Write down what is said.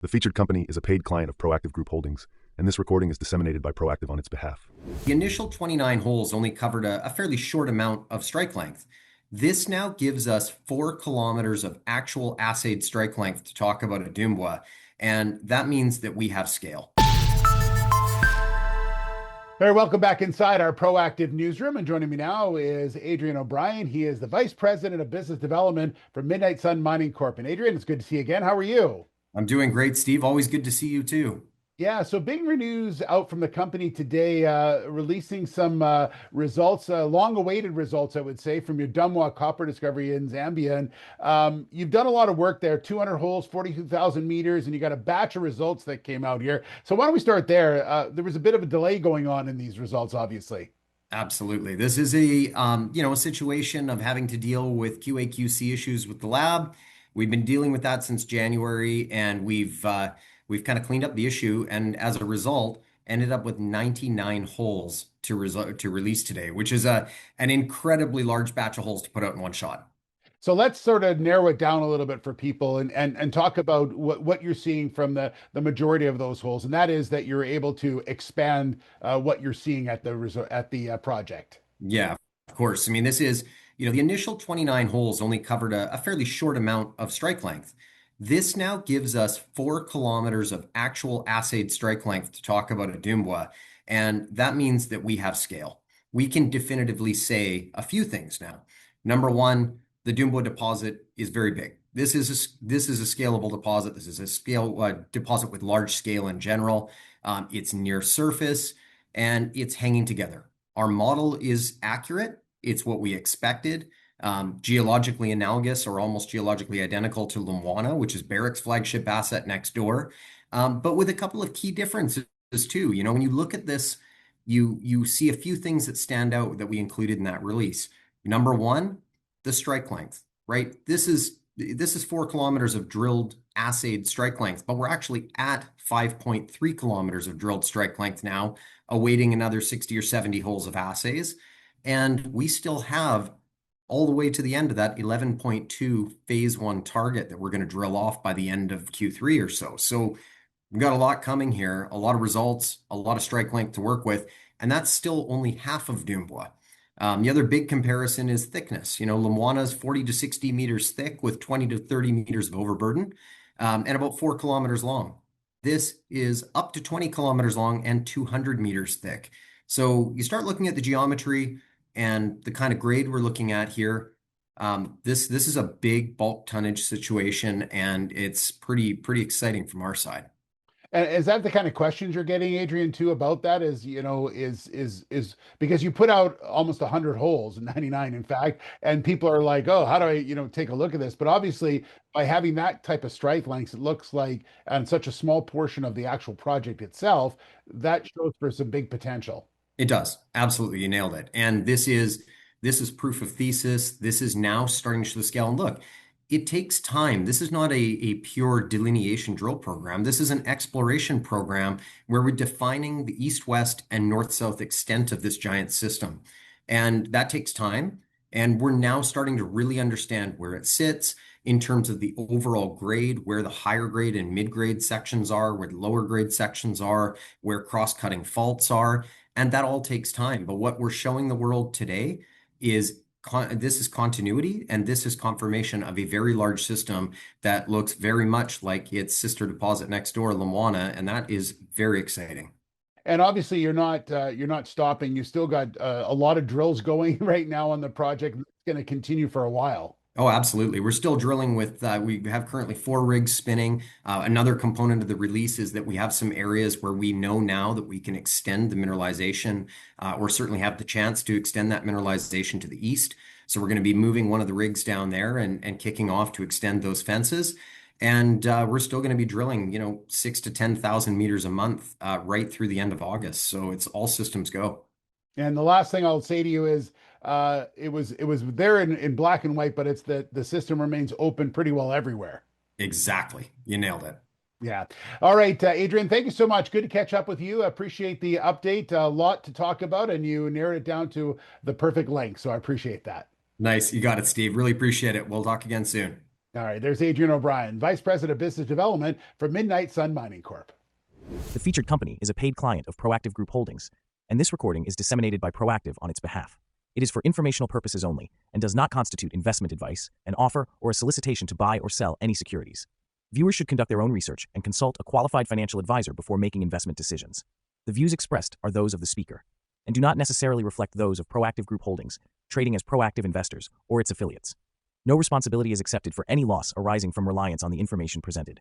The featured company is a paid client of Proactive Group Holdings, and this recording is disseminated by Proactive on its behalf. The initial 29 holes only covered a fairly short amount of strike length. This now gives us 4 kilometers of actual assayed strike length to talk about at Dumbwa, and that means that we have scale. Hey, welcome back inside our Proactive newsroom. And joining me now is Adrian O'Brien. He is the Vice President of Business Development for Midnight Sun Mining Corp. And Adrian, it's good to see you again. How are you? I'm doing great, Steve. Always good to see you too. Yeah, so big news out from the company today, releasing some results, long-awaited results, I would say, from your Dumbwa Copper discovery in Zambia. And you've done a lot of work there, 200 holes, 42,000 meters, and you got a batch of results that came out here. So why don't we start there? There was a bit of a delay going on in these results, obviously. Absolutely. This is a situation of having to deal with QA/QC issues with the lab. We've been dealing with that since January, and we've kind of cleaned up the issue, and as a result, ended up with 99 holes to release today, which is an incredibly large batch of holes to put out in one shot. So let's sort of narrow it down a little bit for people and talk about what you're seeing from the majority of those holes, and that is that you're able to expand what you're seeing at the project. Yeah, of course. I mean, this is, the initial 29 holes only covered a fairly short amount of strike length. This now gives us 4 kilometers of actual assayed strike length to talk about at Dumbwa, and that means that we have scale. We can definitively say a few things now. Number one, the Dumbwa deposit is very big. This is a scalable deposit. This is a scale deposit with large scale in general. It's near surface and it's hanging together. Our model is accurate. It's what we expected. Geologically analogous or almost geologically identical to Lumwana, which is Barrick's flagship asset next door, but with a couple of key differences too. When you look at this, you see a few things that stand out that we included in that release. Number one, the strike length, right? This is 4 kilometers of drilled assayed strike length, but we're actually at 5.3 kilometers of drilled strike length now, awaiting another 60 or 70 holes of assays. And we still have all the way to the end of that 11.2 phase 1 target that we're going to drill off by the end of Q3 or so. So we've got a lot coming here, a lot of results, a lot of strike length to work with, and that's still only half of Dumbwa. The other big comparison is thickness. Lumwana is 40 to 60 meters thick with 20 to 30 meters of overburden, and about 4 kilometers long. This is up to 20 kilometers long and 200 meters thick. So you start looking at the geometry and the kind of grade we're looking at here. This is a big bulk tonnage situation, and it's pretty exciting from our side. And is that the kind of questions you're getting, Adrian, too, about that? Is because you put out almost 100 holes, 99 in fact, and people are like, oh, how do I take a look at this? But obviously, by having that type of strike lengths, it looks like, and such a small portion of the actual project itself, that shows for some big potential. It does. Absolutely. You nailed it. And this is proof of thesis. This is now starting to show the scale. And look, it takes time. This is not a pure delineation drill program. This is an exploration program where we're defining the east-west and north-south extent of this giant system. And that takes time. And we're now starting to really understand where it sits in terms of the overall grade, where the higher grade and mid-grade sections are, where the lower grade sections are, where cross-cutting faults are. And that all takes time. But what we're showing the world today is this is continuity, and this is confirmation of a very large system that looks very much like its sister deposit next door, Lumwana, and that is very exciting. And obviously, you're not stopping. You still got a lot of drills going right now on the project. It's going to continue for a while. Oh, absolutely. We're still drilling with, we have currently 4 rigs spinning. Another component of the release is that we have some areas where we know now that we can extend the mineralization, or certainly have the chance to extend that mineralization to the east. So we're going to be moving one of the rigs down there and kicking off to extend those fences. And we're still going to be drilling, 6,000 to 10,000 meters a month right through the end of August. So it's all systems go. And the last thing I'll say to you is, it was there in black and white, but it's the system remains open pretty well everywhere. Exactly. You nailed it. Yeah. All right, Adrian, thank you so much. Good to catch up with you. I appreciate the update. A lot to talk about, and you narrowed it down to the perfect length. So I appreciate that. Nice. You got it, Steve. Really appreciate it. We'll talk again soon. All right, there's Adrian O'Brien, Vice President of Business Development for Midnight Sun Mining Corp. The featured company is a paid client of Proactive Group Holdings, and this recording is disseminated by Proactive on its behalf. It is for informational purposes only and does not constitute investment advice, an offer, or a solicitation to buy or sell any securities. Viewers should conduct their own research and consult a qualified financial advisor before making investment decisions. The views expressed are those of the speaker and do not necessarily reflect those of Proactive Group Holdings, trading as Proactive Investors or its affiliates. No responsibility is accepted for any loss arising from reliance on the information presented.